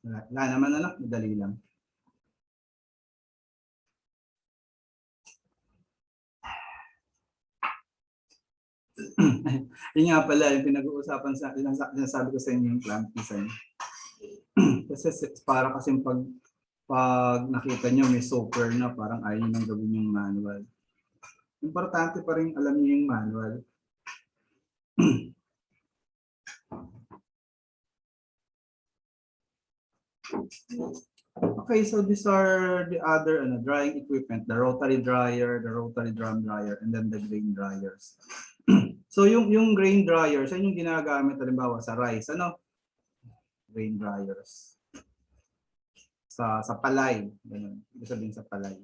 Wala naman ano, madali lang. Yun nga pala, yung pinag-uusapan sa sinasabi ko sa inyo yung plant design. Kasi para kasi pag nakita nyo may software na parang ayaw nyo nang gawin yung manual. Importante pa rin alam nyo yung manual. Okay, so these are the other drying equipment, the rotary dryer, the rotary drum dryer, and then the grain dryers. So yung grain dryers, yan yung ginagamit halimbawa sa rice, grain dryers. Sa palay, ganun. Ibig sabihin sa palay.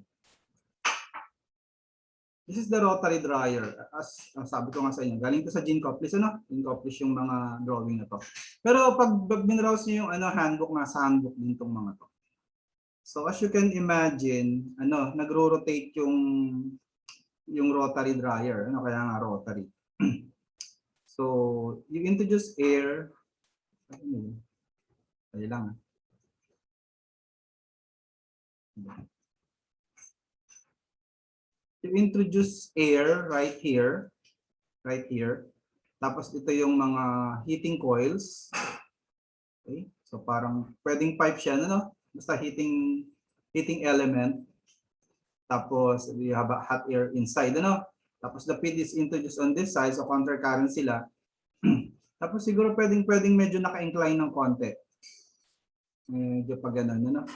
This is the rotary dryer. As sabi ko nga sa inyo, galing to sa Gene Coplis, Gene Coplis yung mga drawing na to. Pero pag binrowse niyo yung handbook, nasa handbook din tong mga to. So as you can imagine, nagro-rotate yung rotary dryer, kaya nga rotary. So you introduce air. Ayun lang. You introduce air right here. Tapos ito yung mga heating coils. Okay? So parang pwedeng pipe siya, Basta heating element. Tapos we have a hot air inside, Tapos the feed is introduced on this side, so countercurrent sila. Tapos siguro pwedeng medyo naka-incline ng konti. Medyo pa ganun,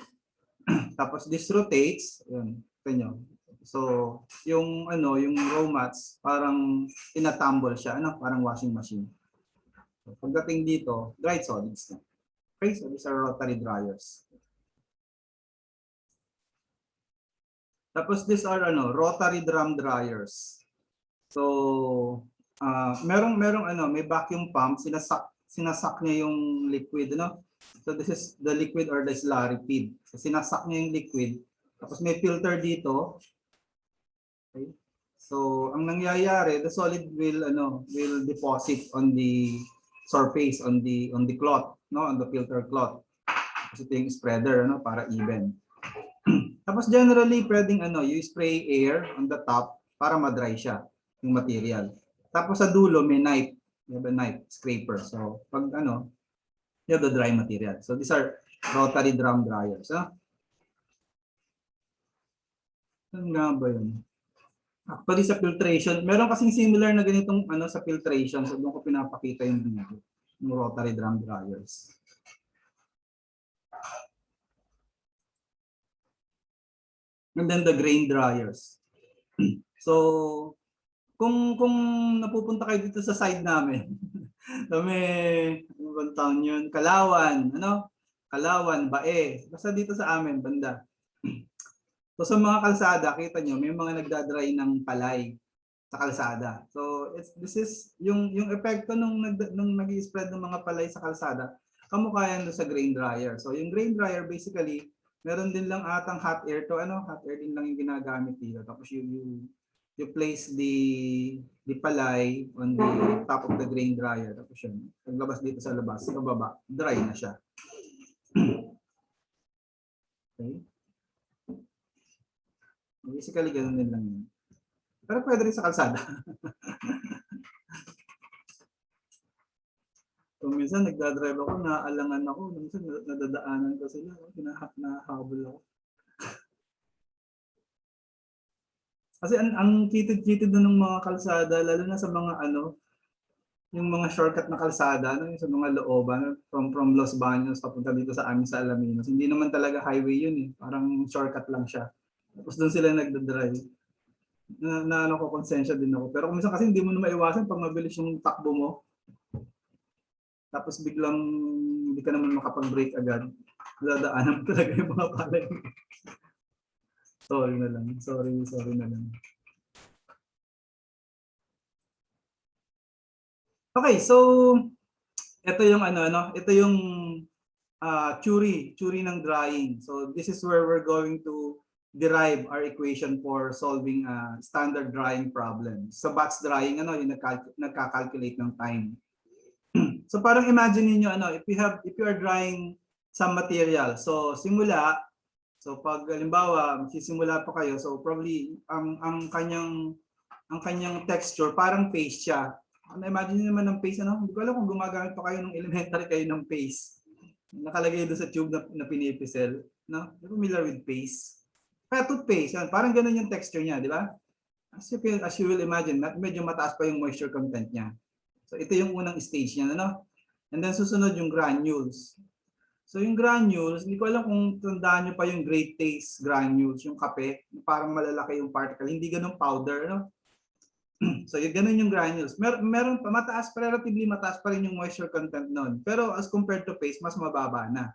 Tapos this rotates, yun, ito. So, yung row mats, parang tinatumble siya, parang washing machine. So, pagdating dito, dried solids na. Okay, so these are rotary dryers. Tapos these are rotary drum dryers. So, may vacuum pump, sinasak niya yung liquid, So this is the liquid or the slurry feed. So sinasak niya yung liquid. Tapos may filter dito. Okay. So ang nangyayari, the solid will deposit on the surface, on the cloth, on the filter cloth. Kasi ito yung spreader, para even. Tapos generally pwedeng you spray air on the top para ma-dry siya yung material. Tapos sa dulo may knife, you have a knife scraper. So pag you have the dry material. So these are rotary drum dryers. Ano nga ba yun? Actually sa filtration, meron kasing similar na ganitong sa filtration. So doon ko pinapakita yung rotary drum dryers. And then the grain dryers. So kung napupunta kayo dito sa side namin, ibang town yun, Kalawan, Kalawan, Bae, basta dito sa amin, banda. So sa mga kalsada, kita nyo, may mga nagdadry ng palay sa kalsada. So this is yung epekto nung nag-i-spread ng mga palay sa kalsada, kamukha yan sa grain dryer. So yung grain dryer basically, meron din lang atang hot air to, hot air din lang yung ginagamit dito. Tapos you place the palay on the top of the grain dryer. Tapos yun, paglabas dito sa labas, sa baba, dry na siya. Okay. Basically, ganun din lang yun. Pero pwede rin sa kalsada. Kung minsan nagdadrive ako, naaalangan ako. Minsan nadadaanan ko sila. Nahabol ako. Kasi ang kitid-kitid ng mga kalsada, lalo na sa mga yung mga shortcut na kalsada, yung sa mga looban, from Los Baños papunta dito sa amin sa Alaminos. Hindi naman talaga highway yun eh. Parang shortcut lang siya. Tapos doon sila nagdadrive. Ko konsensya din ako. Pero kung minsan kasi hindi mo na maiwasan pag mabilis yung takbo mo. Tapos biglang hindi ka naman makapag-brake agad. Dadaanan mo talaga yung mga palay. Sorry na lang. Sorry na lang. Okay, so ito yung ito yung theory ng drying. So this is where we're going to derive our equation for solving a standard drying problem. Sa batch drying yung nagka-calculate ng time. So parang imagine niyo if you are drying some material. So simula, so pag halimbawa magsisimula pa kayo, so probably ang kanyang texture parang paste siya. Imagine niyo naman ng paste, ano? Hindi ko alam kung gumagamit pa kayo ng elementary kayo ng paste. Nakalagay doon sa tube na pinipisel, no? You're familiar with paste? Kaya toothpaste, yan. Parang ganun yung texture niya, di ba? As you will imagine, medyo mataas pa yung moisture content niya. So ito yung unang stage niya, ano? And then susunod yung granules. So yung granules, hindi ko alam kung tandaan nyo pa yung great taste granules, yung kape, parang malalaki yung particle, hindi ganun powder, no? So yung ganun yung granules. Meron pa, relatively mataas pa rin yung moisture content nun. Pero as compared to paste, mas mababa na.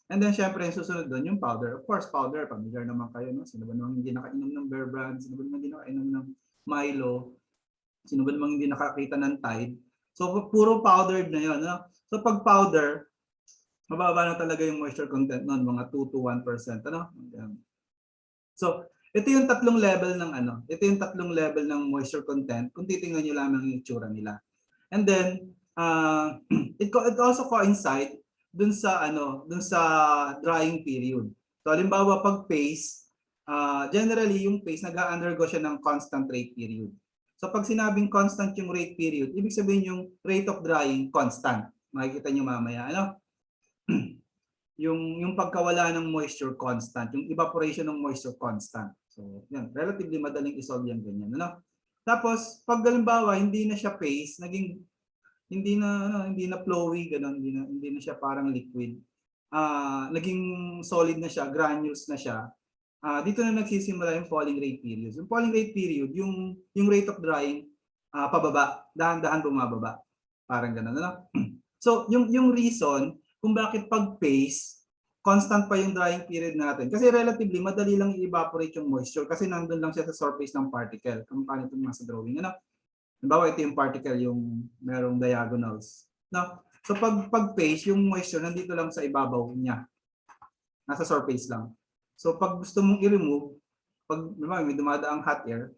And then syempre yung susunod doon yung powder. Of course, powder, familiar naman kayo, no? Sino ba namang hindi nakainom ng Bear Brand? Sino ba namang hindi nakainom ng Milo? Sino ba namang hindi nakakita ng Tide? So puro powdered na yun, no? So pag powder, mababa na talaga yung moisture content nun, mga 2 to 1%, ano? So ito yung tatlong level ng ito yung tatlong level ng moisture content kung titingnan niyo lamang yung itsura nila. And then it also coincide dun sa drying period. So halimbawa pag paste, generally yung paste nag-undergo siya ng constant rate period. So pag sinabing constant yung rate period, ibig sabihin yung rate of drying constant. Makikita niyo mamaya, ano? yung pagkawala ng moisture constant, yung evaporation ng moisture constant. So, yan, relatively madaling isolve yan ganyan, ano? Tapos, pag halimbawa hindi na siya paste, hindi na flowy, ganun, hindi na siya parang liquid. Naging solid na siya, granules na siya. Dito na nagsisimula yung falling rate period. Yung falling rate period, yung rate of drying pababa, dahan-dahan bumababa. Parang ganun, ano? So, yung reason kung bakit pag paste, constant pa yung drying period natin. Kasi relatively, madali lang i-evaporate yung moisture kasi nandun lang siya sa surface ng particle. Kung paano itong nasa drawing. Ano? Halimbawa, ito yung particle, yung merong diagonals. No? So, pag paste, yung moisture nandito lang sa ibabaw niya. Nasa surface lang. So, pag gusto mong i-remove, pag may dumadaang hot air,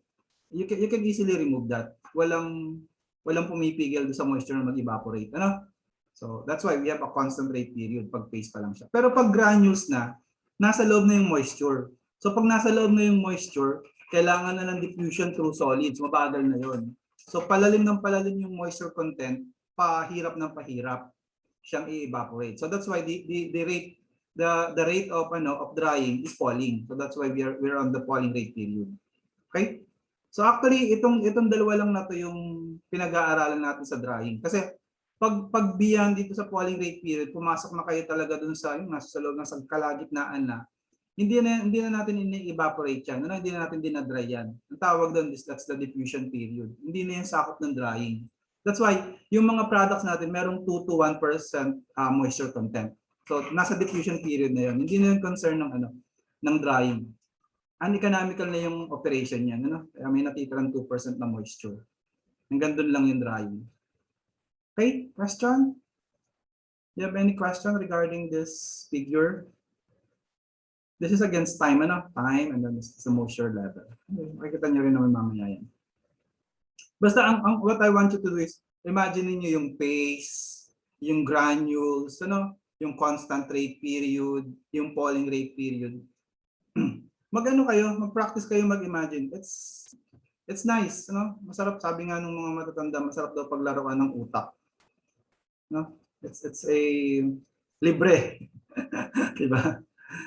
you can easily remove that. Walang pumipigil sa moisture na mag-evaporate. Ano? So that's why we have a constant rate period pag paste pa lang siya. Pero pag granules na, nasa loob na yung moisture. So pag nasa loob na yung moisture, kailangan na ng diffusion through solids. Mabagal na yon. So palalim ng palalim yung moisture content, pahirap ng pahirap siyang i-evaporate. So that's why the rate of drying is falling. So that's why we're on the falling rate period. Okay? So actually itong dalawa lang na to yung pinag-aaralan natin sa drying. Kasi pag beyond dito sa falling rate period, pumasok na kayo talaga dun sa nasa loob ng kalagitnaan na, hindi na natin ini-evaporate yan, hindi na natin dinadry yan. Ang tawag doon is that's the diffusion period. Hindi na yan sakop ng drying. That's why yung mga products natin merong 2 to 1% moisture content. So nasa diffusion period na yun. Hindi na yung concern ng drying. Uneconomical na yung operation niyan, Kaya may natitirang 2% na moisture. Hanggang doon lang yung drying. Okay, question? Do you have any question regarding this figure? This is against time, Time, and then this is the moisture level. Makikita nyo rin naman mamaya yan. Basta what I want you to do is, imagine niyo yung paste, yung granules, yung constant rate period, yung falling rate period. Mag-practice kayo mag-imagine. It's nice, Masarap, sabi nga ng mga matatanda, masarap daw paglaruan ng utak. It's a libre. Diba?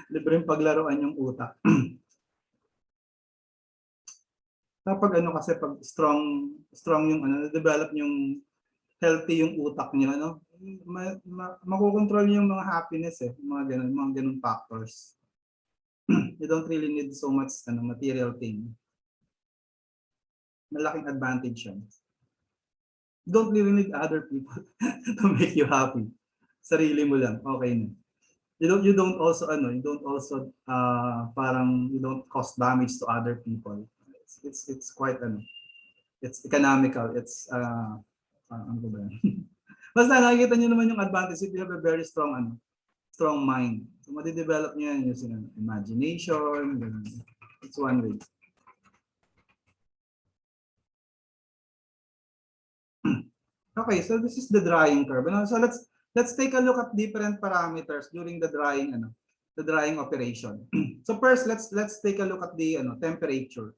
Libre yung paglaruan yung utak. Kapag kasi pag strong yung develop yung healthy yung utak niyo, makokontrol yung mga happiness mga ganun factors. You don't really need so much material thing. Malaking advantage yan. Don't really need other people to make you happy. Sarili mo lang, okay na. You don't also parang you don't cause damage to other people. It's quite it's economical. It's ano ba yan? Basta nakikita niyo naman yung advantage if you have a very strong mind. So madi-develop niyo yan yung imagination. It's one way. Okay, so this is the drying curve. So let's take a look at different parameters during the drying operation. So first, let's take a look at the temperature.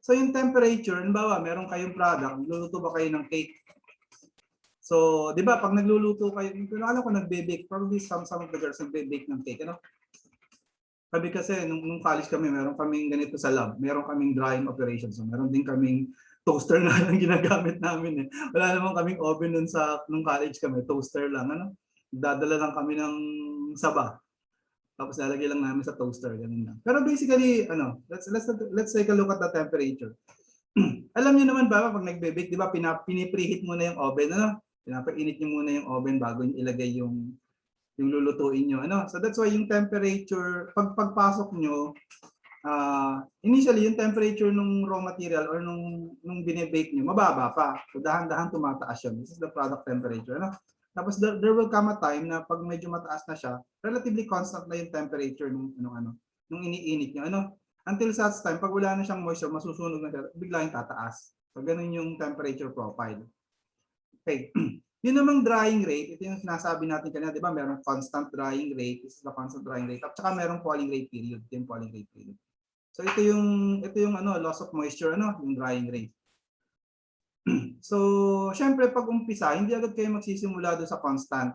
So yung temperature, halimbawa, meron kayong product, nagluluto ba kayo ng cake? So, di ba, pag nagluluto kayo, alam ko nagbe-bake, probably some of the girls nagbe-bake ng cake, ano? Sabi kasi, nung college kami, meron kaming ganito sa lab, meron kaming drying operation. So, meron din kaming toaster na lang ginagamit namin eh. Wala naman kaming oven nung college kami, toaster lang, ano? Dadala lang kami ng saba. Tapos lalagay lang namin sa toaster, ganun lang. Pero basically, let's take a look at the temperature. Alam niyo naman ba pag nagbe-bake, di ba, pinipreheat muna yung oven, ano? Pinapainit niyo muna yung oven bago niyo ilagay yung lulutuin niyo, ano? So that's why yung temperature, pagpasok niyo, initially yung temperature ng raw material or nung bine-bake niyo, mababa pa. So dahan-dahan tumataas yun. This is the product temperature, ano? Tapos there will come a time na pag medyo mataas na siya, relatively constant na yung temperature nung iniinit niyo, ano? Until such time, pag wala na siyang moisture, masusunog na siya, biglang tataas. So ganun yung temperature profile. Okay. Yun namang drying rate, ito yung sinasabi natin kanina, di ba? Merong constant drying rate, this is the constant drying rate, at saka merong falling rate period, yung falling rate period. So ito yung loss of moisture, yung drying rate. So, syempre pag umpisa, hindi agad kayo magsisimula doon sa constant.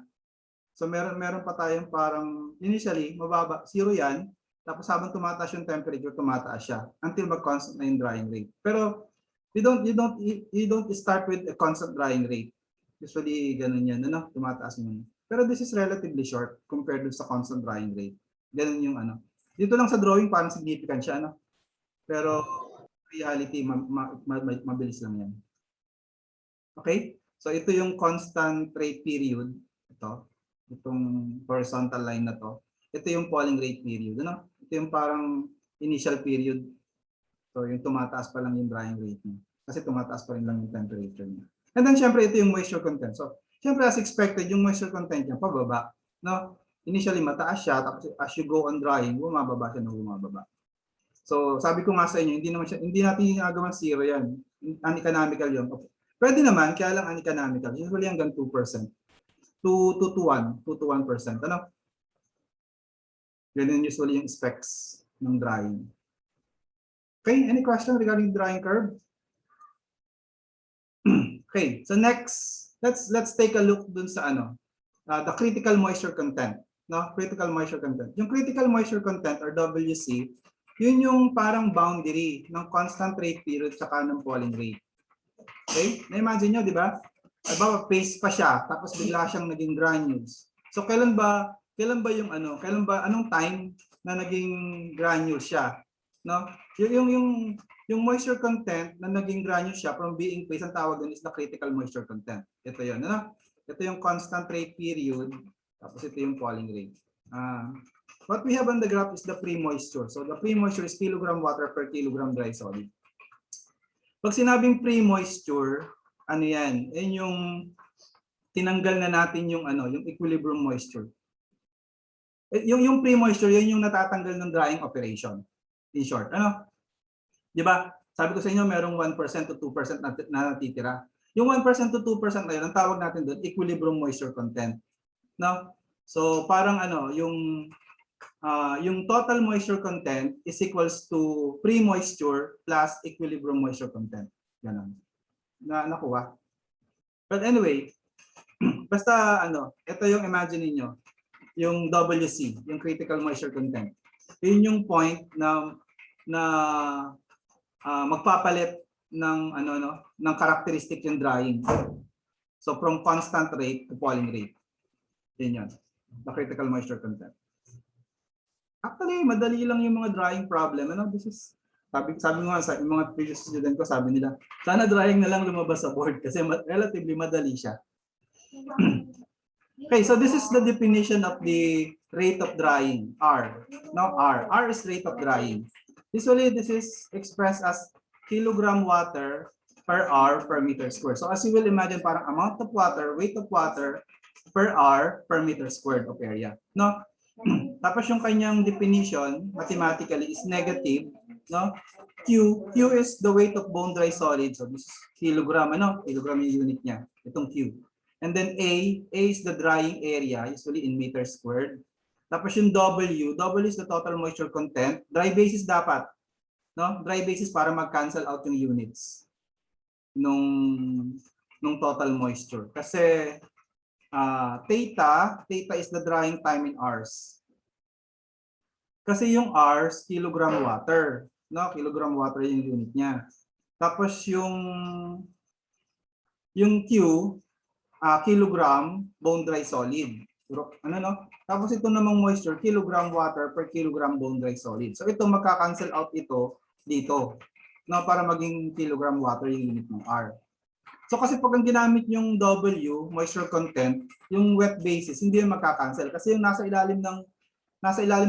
So meron pa tayong parang initially mababa, 0 yan, tapos habang tumataas yung temperature, tumataas siya until mag-constant na yung drying rate. Pero you don't start with a constant drying rate. Usually ganun yan, tumataas muna. Pero this is relatively short compared sa constant drying rate. Ganun yung Dito lang sa drawing parang significant siya, Pero reality mabilis lang yan. Okay? So ito yung constant rate period, itong horizontal line na to. Ito yung falling rate period, Ito yung parang initial period. So yung tumataas pa lang yung drying rate niya. Kasi tumataas pa rin lang yung temperature niya. And then syempre ito yung moisture content. So syempre as expected yung moisture content niya pababa, Initially mataas siya, tapos as you go on drying, bumababa siya na bumababa. So sabi ko nga sa inyo, hindi natin ginagawa 0 yan. Uneconomical yun. Okay. Pwede naman, kaya lang uneconomical. Usually hanggang 2%. 2 to 1%. Ganun usually yung specs ng drying. Okay, any question regarding drying curve? Okay, so next, let's take a look dun sa the critical moisture content. Critical moisture content. Yung critical moisture content or WC, yun yung parang boundary ng constant rate period tsaka ng falling rate. Okay? Na-imagine nyo, di ba? Halimbawa, paste pa siya, tapos bigla siyang naging granules. So, kailan ba yung anong time na naging granules siya? Yung moisture content na naging granules siya from being paste, ang tawag dun is the critical moisture content. Ito yun, Ito yung constant rate period, tapos ito yung falling rate. What we have on the graph is the pre-moisture. So, the pre-moisture is kilogram water per kilogram dry solid. Pag sinabing pre-moisture, yan? Yan yung tinanggal na natin yung equilibrium moisture. Yung pre-moisture, yan yung natatanggal ng drying operation. In short, Di ba? Sabi ko sa inyo, merong 1% to 2% na natitira. Yung 1% to 2% na yun, ang tawag natin doon, equilibrium moisture content. So parang yung total moisture content is equals to pre-moisture plus equilibrium moisture content. Ganun. Nakuha. But anyway, basta ito yung imagine niyo, yung WC, yung critical moisture content. Yun yung point na magpapalit ng ng characteristic yung drying. So from constant rate to falling rate. Yun. The critical moisture content. Actually, madali lang yung mga drying problem. This is sabi ko nga sa mga previous student ko, sabi nila, sana drying na lang lumabas sa board kasi relatively madali siya. Okay, so this is the definition of the rate of drying, R. Now R is rate of drying. Usually this is expressed as kilogram water per hour per meter square. So as you will imagine, parang amount of water, weight of water per hour per meter squared of area. Tapos yung kanyang definition mathematically is negative, Q is the weight of bone dry solid. So this is kilogram, kilogram yung unit niya. Itong Q. And then A is the drying area, usually in meters squared. Tapos yung W is the total moisture content. Dry basis dapat, no? Dry basis para mag-cancel out yung units nung total moisture. Kasi theta is the drying time in hours. Kasi yung hours, kilogram water, no? Kilogram water yung unit niya. Tapos yung Q, kilogram bone dry solid. Ano no? Tapos ito namang moisture, kilogram water per kilogram bone dry solid. So ito magka-cancel out ito dito. No, para maging kilogram water yung unit ng R. So kasi pag ang ginamit yung W, moisture content, yung wet basis, hindi yung magka-cancel. Kasi yung nasa ilalim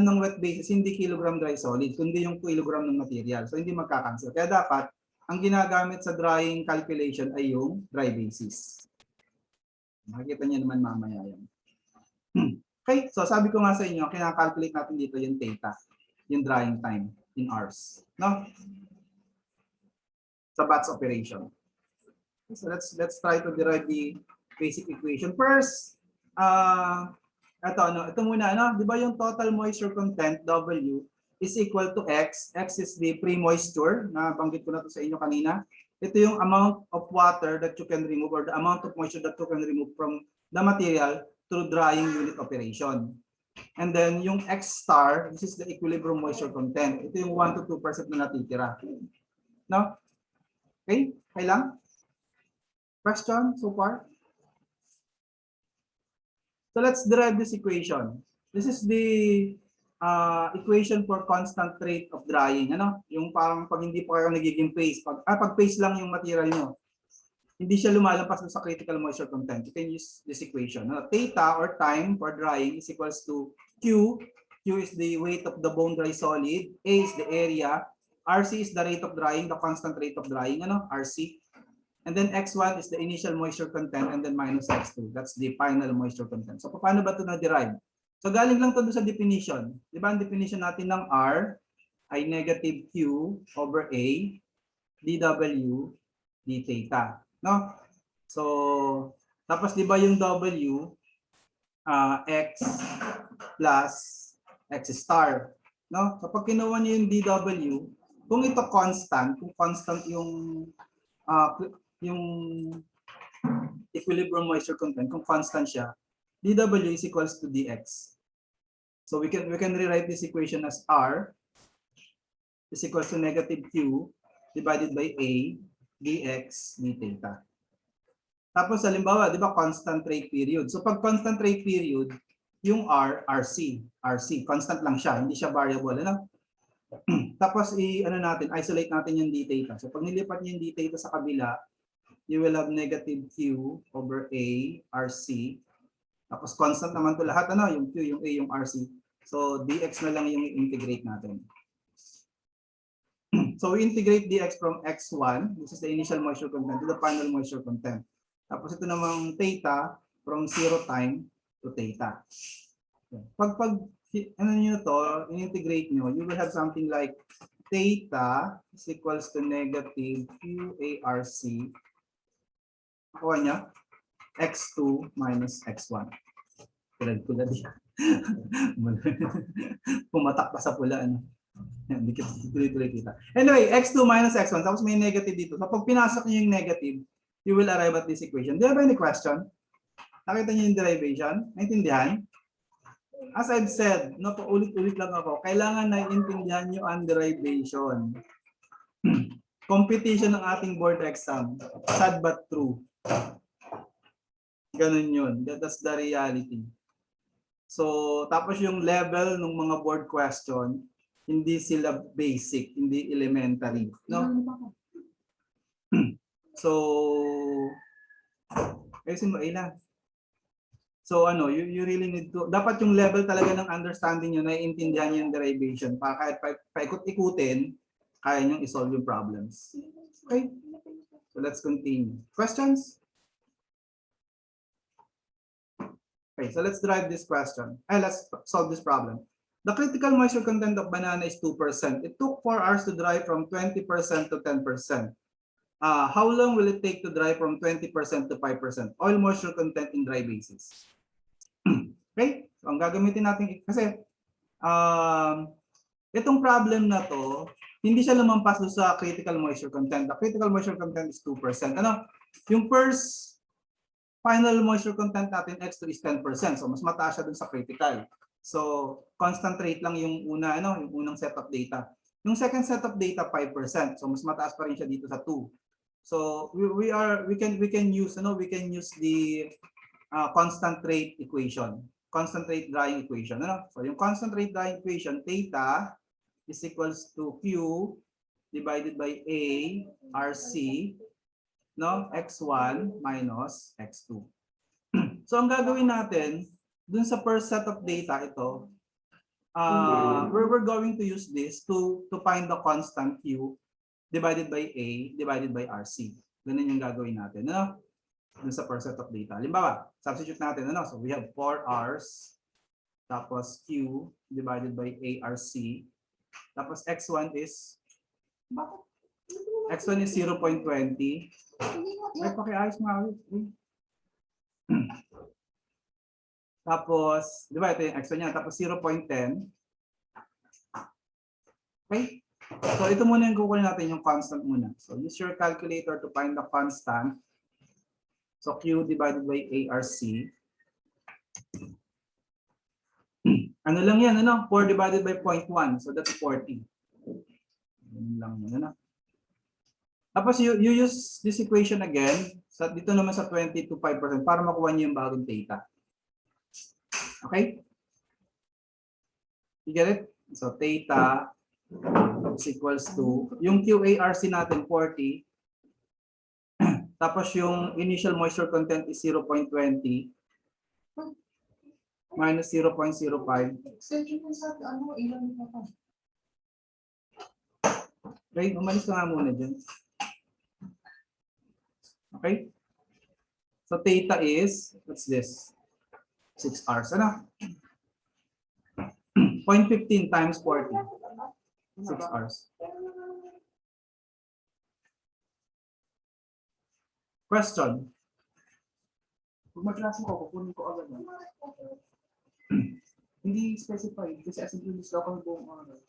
ng wet basis, hindi kilogram dry solid, kundi yung kilogram ng material. So hindi magka-cancel. Kaya dapat, ang ginagamit sa drying calculation ay yung dry basis. Makikita niyo naman mamaya yan. Okay, so sabi ko nga sa inyo, kina-calculate natin dito yung theta, yung drying time in hours. No? Sa batch operation. So let's try to derive the basic equation. First, ito muna, no? Di ba yung total moisture content, W, is equal to X. X is the pre-moisture, na banggit ko na to sa inyo kanina. Ito yung amount of water that you can remove or the amount of moisture that you can remove from the material through drying unit operation. And then yung X star, this is the equilibrium moisture content. Ito yung 1 to 2% na natitira. No? Okay? Okay lang? Question so far? So let's derive this equation. This is the equation for constant rate of drying. Ano? Yung parang pag hindi pa kayo nagiging paste, pag paste lang yung material nyo, hindi siya lumalampas sa critical moisture content. You can use this equation. Theta or time for drying is equals to Q. Q is the weight of the bone dry solid. A is the area. RC is the rate of drying, the constant rate of drying. Ano? RC. And then X1 is the initial moisture content and then minus X2. That's the final moisture content. So paano ba ito na-derive? So galing lang ito sa definition. Di ba ang definition natin ng R ay negative Q over A dW d theta. No? So, tapos di ba yung W X plus X star. No? So pag kinuha niyo yung dW, kung ito constant, kung constant yung equilibrium moisture content, kung constant siya, dW is equals to dx. So we can rewrite this equation as R is equals to negative Q divided by A dx d theta. Tapos halimbawa, di ba constant rate period. So pag constant rate period, yung R, RC, constant lang siya, hindi siya variable. Ano? Tapos isolate natin yung d theta. So pag nilipat niyo yung d theta sa kabila, you will have negative Q over A RC. Tapos constant naman to lahat, ano? Yung Q, yung A, yung RC. So dx na lang yung integrate natin. So we integrate dx from x1, this is the initial moisture content, to the final moisture content. Tapos ito namang theta from 0 time to theta. Pag nyo to, in-integrate nyo, you will have something like theta is equals to negative QARC. Nakuha niya? X2 minus X1. Tulad yan. Pumatak pa sa pula. Ano? Hindi kita tuloy-tuloy kita. Anyway, X2 minus X1. Tapos may negative dito. So pag pinasok nyo yung negative, you will arrive at this equation. Do you have any question? Nakita niyo yung derivation? Naintindihan? As I've said, no, ulit-ulit lang ako, kailangan naiintindihan nyo ang derivation. Competition ng ating board exam. Sad but true. Ganun yun. That's the reality. So, tapos yung level ng mga board question, hindi sila basic, hindi elementary. No? So, ayusin mo, Ayla. So you really need to, dapat yung level talaga ng understanding nyo, naiintindihan nyo yung derivation para kahit paikot-ikutin, kaya nyo isolve yung problems. Okay? So let's continue. Questions? Okay, so let's derive this question. Let's solve this problem. The critical moisture content of banana is 2%. It took 4 hours to dry from 20% to 10%. how long will it take to dry from 20% to 5%? Oil moisture content in dry basis. Okay? So, ang gagamitin natin, kasi itong problem na to, hindi siya lumampas sa critical moisture content. The critical moisture content is 2%. Ano? Yung first final moisture content natin, X2 is 10%. So, mas mataas siya dun sa critical. So, constant rate lang yung yung unang set of data. Yung second set of data, 5%. So, mas mataas pa rin siya dito sa 2. So, we can use the constant rate equation, constant rate drying equation. So, yung constant rate drying equation, theta is equals to Q divided by A RC, X1 minus X2. So, ang gagawin natin, dun sa first set of data ito, we're going to use this to find the constant Q divided by A divided by RC. Ganun yung gagawin natin, dun sa first set of data. Halimbawa, substitute natin, So, we have 4 R's, tapos Q divided by ARC, tapos X1 is, X1 is 0.20. Ay, pakiayos mga Tapos, di ba ito yung X1 niya, tapos 0.10. Okay? So, ito muna yung kukunin natin, yung constant muna. So, use your calculator to find the constant. So, Q divided by ARC. Ano lang yan, 4 divided by 0.1. So, that's 40. Ano lang yan, Tapos, you use this equation again. So, dito naman sa 20 to 5% para makuha niyo yung bagong theta. Okay? You get it? So, theta is equals to, yung QARC natin, 40. Tapos yung initial moisture content is 0.20 minus 0.05. Okay, umalis ka nga muna dyan. Okay? So theta is, what's this? 6 hours. Ano? 0.15 times 40. 6 hours. Question. Kung magklase ko, kukunin ko agad. Hindi specified kasi as in this local buong wala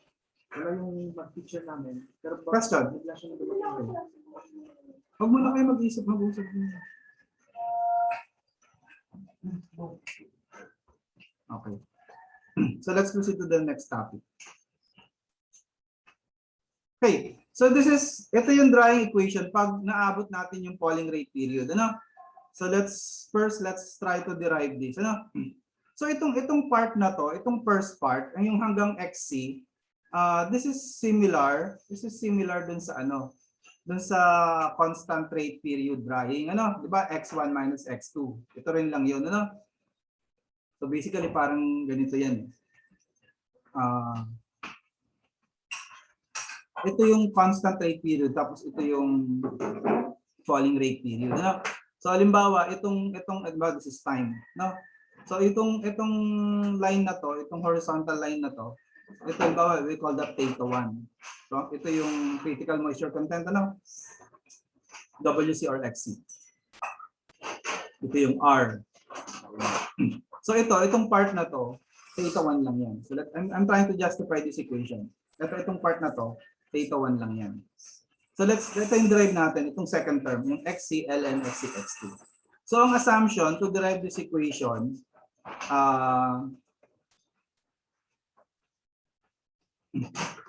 yung mag-feature namin. Pero question. Bigla siya na dumating. Huwag mo na kayo mag-isip, mag-usap niyo. Okay. So let's proceed to the next topic. Okay. So ito yung drying equation pag naabot natin yung falling rate period. So let's try to derive this. So itong part na to, itong first part, yung hanggang XC, this is similar dun sa dun sa constant rate period drying, 'di ba? X1 minus X2. Ito rin lang 'yon, So basically parang ganito 'yan. Ito yung constant rate period tapos ito yung falling rate period, So halimbawa, itong this is time, So itong line na to, itong horizontal line na to, ito halimbawa, we call that theta 1. So ito yung critical moisture content, WC or XC. Ito yung R. So itong part na to, theta 1 lang yan. So I'm trying to justify this equation. Itong part na to, theta 1 lang yan. So let's derive natin itong second term, yung XC, ln, XC, X2. So ang assumption to derive this equation,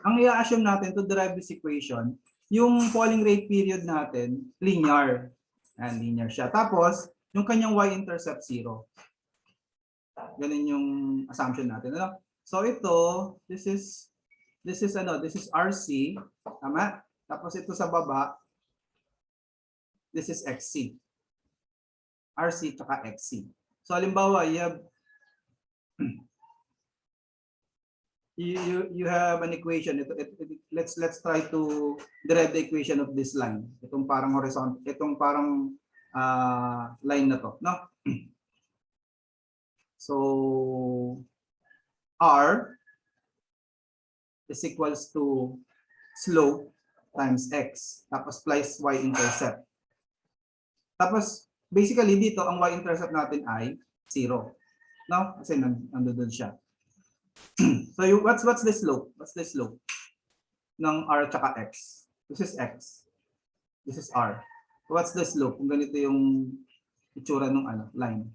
ang i-assume natin to derive this equation, yung falling rate period natin, linear. And linear siya. Tapos, yung kanyang y-intercept 0. Ganun yung assumption natin. So ito, this is RC, tama? Tapos ito sa baba, this is XC. RC tsaka XC. So halimbawa, you have an equation. Let's try to derive the equation of this line. Itong parang horizontal, itong parang line na to, So R is equals to slope times x. Tapos plus y-intercept. Tapos, basically, dito, ang y-intercept natin ay 0. No? Kasi nandoon siya. So, what's the slope? What's the slope ng r tsaka x? This is x. This is r. So, what's the slope? Kung ganito yung itsura ng line.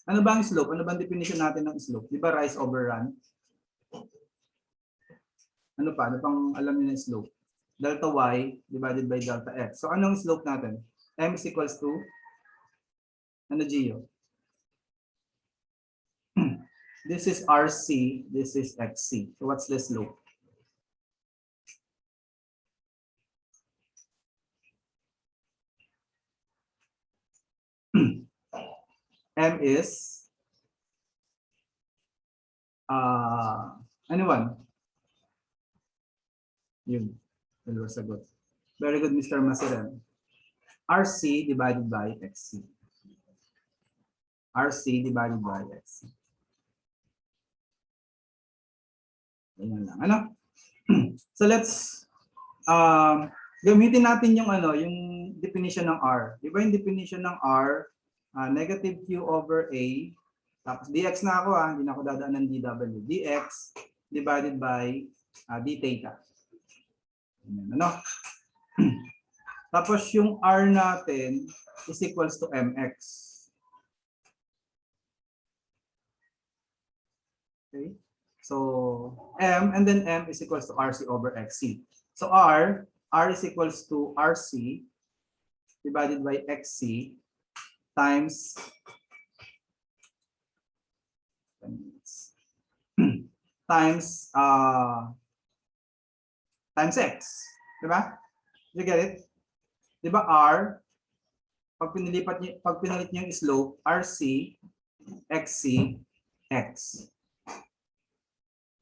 Ano ba ang slope? Ano ba ang definition natin ng slope? Di ba rise over run? Ano pa? Ano pang alam niyo ng slope? Delta y divided by delta x. So anong slope natin? M is equals to ano, Gio? This is RC, this is XC. So what's the slope? M is anyone? Yun. Dalawa sagot. Very good, Mr. Masiren. RC divided by XC. RC divided by XC. Ganyan lang. Ano? So let's gamitin natin yung yung definition ng R. Di ba yung definition ng R? Negative Q over A. Tapos dx na ako hindi na ako dadaan ng dw. Dx divided by d theta. Ganyan, ano? Tapos yung R natin is equals to mx. Okay? So m and then m is equals to rc over xc. So r is equals to rc divided by xc times times x. Diba? You get it? Diba r, pag pinalit niyo yung slope, rc, xc, x.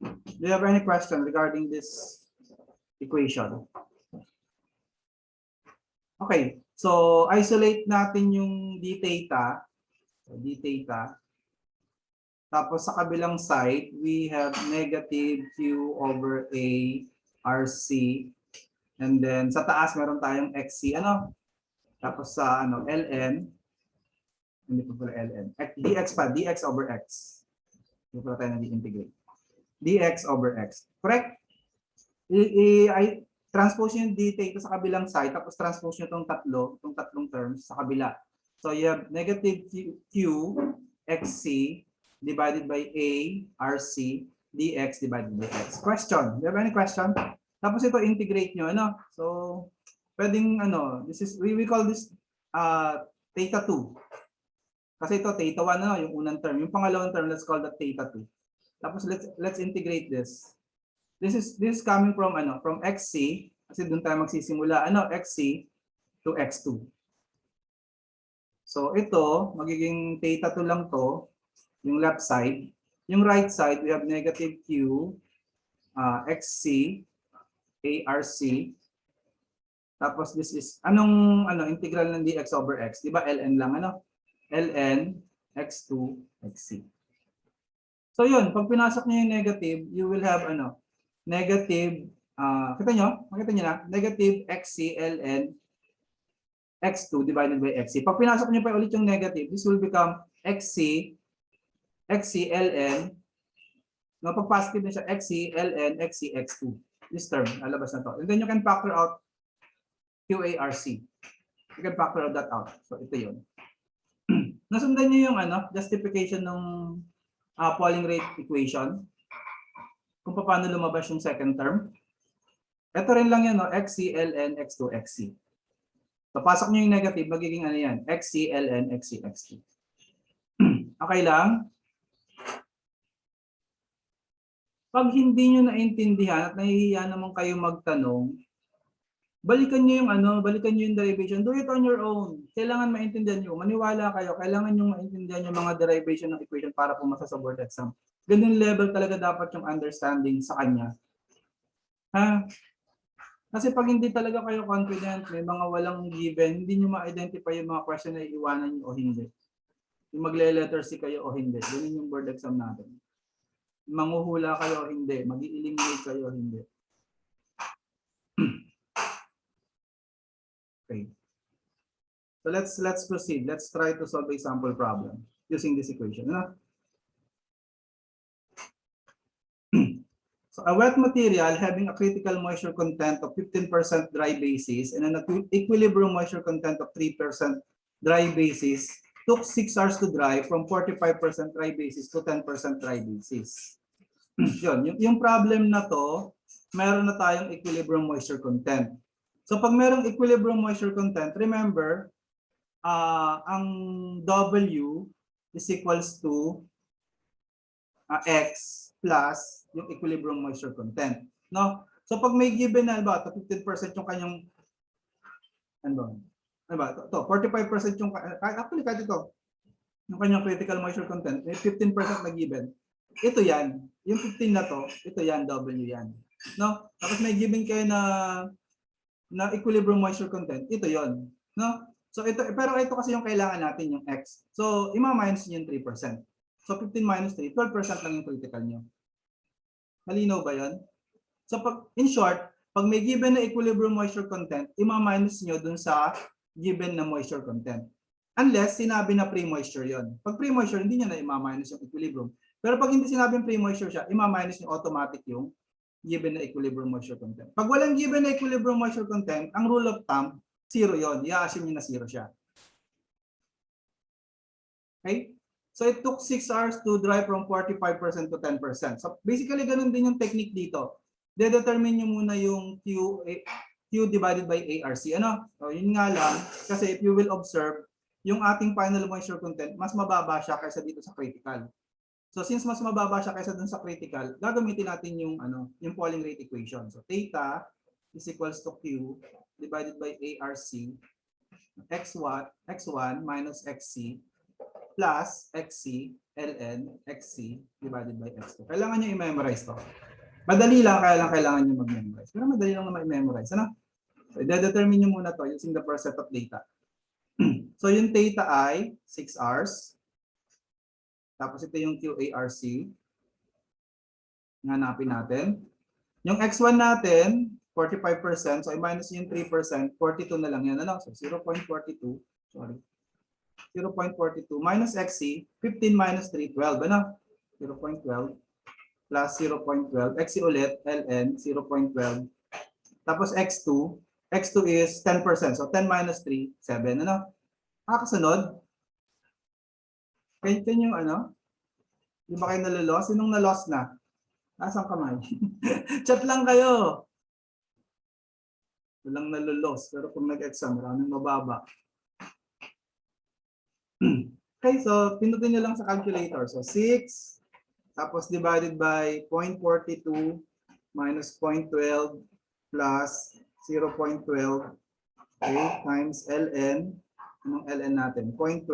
Do you have any question regarding this equation? Okay, so isolate natin yung d theta. So, d theta. Tapos sa kabilang side, we have negative q over a rc. And then sa taas meron tayong xc. Ano? Tapos sa ln. Hindi pa pala ln. Dx pa, dx over x. Hindi pa tayo nag-integrate. Dx over x. Correct? Transpose yung d theta sa kabilang side, tapos transpose nyo itong tatlong terms sa kabila. So you have negative q xc divided by a rc dx divided by x. Question? Do you have any question? Tapos ito integrate nyo, ano? So pwedeng this is we call this theta 2. Kasi ito theta 1 yung unang term. Yung pangalawang term, let's call that theta 2. Tapos let's integrate this. This is coming from from xc kasi doon tayo magsisimula xc to x2. So ito magiging theta 2 lang to, yung left side. Yung right side we have negative q xc arc. Tapos this is integral ng dx over x, di ba ln lang ln x2 xc. So yun, pag pinasok niyo yung negative, you will have negative, makita nyo na, negative xc ln x2 divided by xc. Pag pinasok nyo pa ulit yung negative, this will become xc ln, pag positive na siya, xc ln xc x2. This term, lalabas na to. And then you can factor out QARC. You can factor out that out. So ito yun. Nasundan nyo yung justification ng Pauling rate equation, kung paano lumabas yung second term. Ito rin lang yan, xc ln x2 xc. So pasok nyo yung negative, magiging yan, xc ln xc x2. Okay lang? Pag hindi nyo naintindihan at nahihiya naman kayo magtanong, balikan nyo yung derivation. Do it on your own. Kailangan maintindihan nyo. Maniwala kayo, kailangan nyo maintindihan yung mga derivation ng equation para pumasa sa board exam. Ganun level talaga dapat yung understanding sa kanya. Kasi pag hindi talaga kayo confident, may mga walang given, hindi nyo ma-identify yung mga question na iiwanan nyo o hindi. Yung magle-letter C kayo o hindi. Ganun yung board exam natin. Manguhula kayo o hindi. Mag-i-eliminate kayo o hindi. Okay. So let's proceed. Let's try to solve a sample problem using this equation. Ano? So a wet material having a critical moisture content of 15% dry basis and an equilibrium moisture content of 3% dry basis took 6 hours to dry from 45% dry basis to 10% dry basis. Yun, yung problem na to, meron na tayong equilibrium moisture content. So pag merong equilibrium moisture content, remember, ang W is equals to X plus yung equilibrium moisture content. No? So pag may given na ba, 15% yung kanyang ano ba? To 45% yung actually kahit ito yung kanyang critical moisture content, may 15% na given. Ito yan, yung 15 na to, ito yan, W yan. No? Tapos may given kayo na equilibrium moisture content, ito yon. No? So ito, pero ito kasi yung kailangan natin, yung X. So ima-minus niyo yung 3%. So 15 minus 3, 12% lang yung critical nyo. Malinaw ba yun? So in short, pag may given na equilibrium moisture content, ima-minus nyo dun sa given na moisture content. Unless sinabi na pre-moisture yon. Pag pre-moisture, hindi nyo na ima-minus yung equilibrium. Pero pag hindi sinabing pre-moisture siya, ima-minus nyo automatic yung given na equilibrium moisture content. Pag walang given na equilibrium moisture content, ang rule of thumb, 0 yon. I-assume nyo na 0 siya. Okay? So it took 6 hours to dry from 45% to 10%. So basically, ganun din yung technique dito. De-determine nyo muna yung Q divided by ARC. Ano? So yun nga lang, kasi if you will observe, yung ating final moisture content, mas mababa siya kaysa dito sa critical. So since mas mababa siya kaysa dun sa critical, gagamitin natin yung Pauling rate equation. So theta is equals to Q divided by ARC x1 minus xc plus xc ln xc divided by x2. Kailangan nyo i-memorize to. Madali lang, kailangan nyo mag-memorize. Pero madali lang naman i-memorize. Ano? So i-determine nyo muna to using the first set of data. So yung theta ay 6 hours. Tapos ito yung QARC. Hanapin natin. Yung x1 natin, 45%. So i-minus yung 3%, 42 na lang yan. Ano? So 0.42. Sorry. 0.42 minus xc, 15 minus 3, 12. Ano? 0.12 plus 0.12. xc ulit, ln, 0.12. Tapos x2. x2 is 10%. So 10 minus 3, 7. Ano? Kasunod. Can yung ano? Di ba kayo naloloss? Sinong naloss na? Asang kamay? Chat lang kayo. Walang naloloss. Pero kung nag-exam, maraming mababa. Okay, so pinutin nyo lang sa calculator. So 6, tapos divided by 0.42 minus 0.12 plus 0.12, okay, times ln. Anong ln natin? 0.12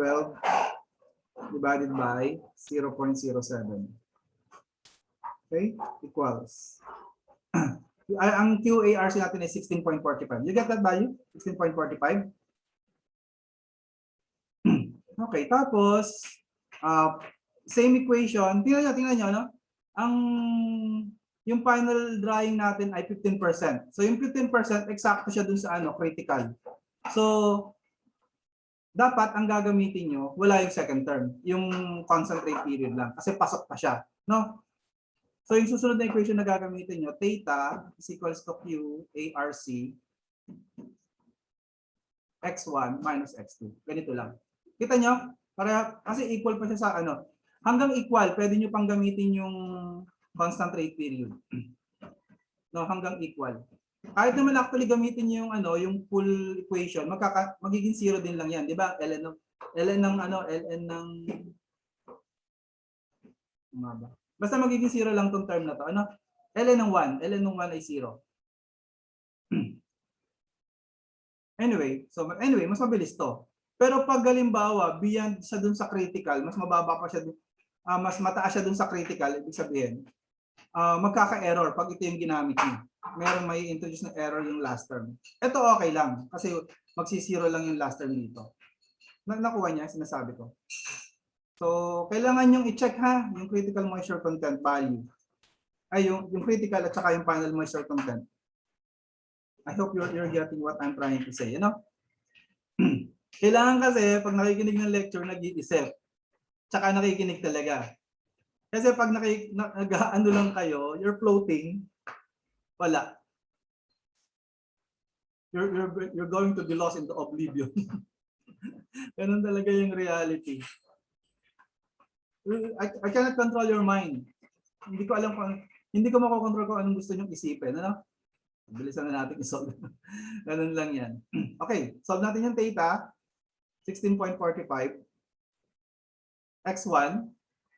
divided by 0.07. Okay, equals. Ang QARC natin ay 16.45. You get that value? 16.45? Okay, tapos same equation. Tingnan nyo, no? Yung final drying natin ay 15%. So yung 15% eksakto siya dun sa critical. So dapat ang gagamitin nyo, wala yung second term, yung concentrate period lang kasi pasok pa siya, no? So yung susunod na equation na gagamitin nyo, theta is equals to Q ARC x1 minus x2. Ganito lang. Kita nyo? Para, kasi equal pa siya sa hanggang equal, pwede nyo pang gamitin yung constant rate period. No, hanggang equal. Kahit naman actually gamitin nyo yung full equation, magiging 0 din lang yan, di ba? ln ng basta magiging 0 lang tong term na to. ln ng 1 ay 0. Anyway, mas mabilis to. Pero pag halimbawa, beyond siya dun sa critical, mas mababa pa siya dun, mas mataas siya dun sa critical, ibig sabihin, magkaka-error pag ito yung ginamit niyo. Meron may introduce na error yung last term. Ito okay lang, kasi magsi-0 lang yung last term dito. Nakuha niya, sinasabi ko. So, kailangan yung i-check ha, yung critical moisture content value. Ay, yung critical at saka yung final moisture content. I hope you're getting what I'm trying to say, you know? Kailangan kasi, pag nakikinig ng lecture, nag-iisip. Tsaka nakikinig talaga. Kasi pag ano lang kayo, you're floating, wala. You're going to be lost into oblivion. Ganun talaga yung reality. I cannot control your mind. Hindi ko makokontrol kung anong gusto nyong isipin. Ano? Bilisan na natin i-solve. Ganun lang yan. Okay, solve natin yung theta. 16.45. X1.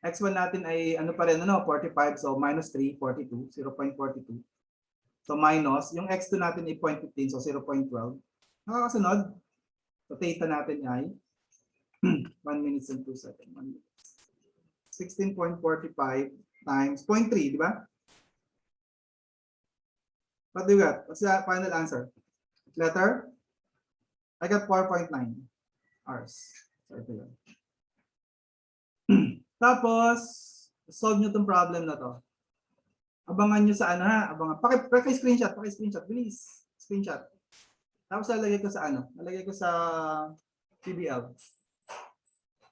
X1 natin ay ano pa rin, ano, 45. So minus 3, 42. 0.42. So minus. Yung X2 natin ay 0.15. So 0.12. Nakakasunod. So theta natin ay 1 minute and 2 seconds. 16.45 times 0.3, di ba? What do you got? What's the final answer? Letter? I got 4.9 hours. So ito yun. Tapos, solve nyo itong problem na to. Abangan nyo sa ano ha? Abangan. Paki-screenshot. Paki-screenshot. Bilis. Screenshot. Tapos lalagay ko sa ano? Lalagay ko sa PBL.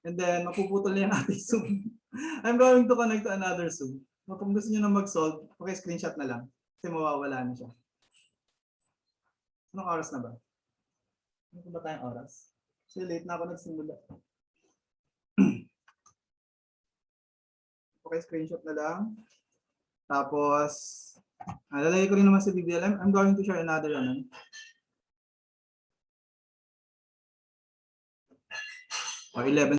And then, mapuputol na yung ating Zoom. I'm going to connect to another Zoom. Kung gusto nyo na mag-solve, paki-screenshot na lang. Kasi mawawala na siya. Anong oras na ba? Ano ba tayong oras? Kasi late na ako nagsimula. Okay, screenshot na lang. Tapos, lalagay ko rin naman sa BBL. I'm going to share another one. 11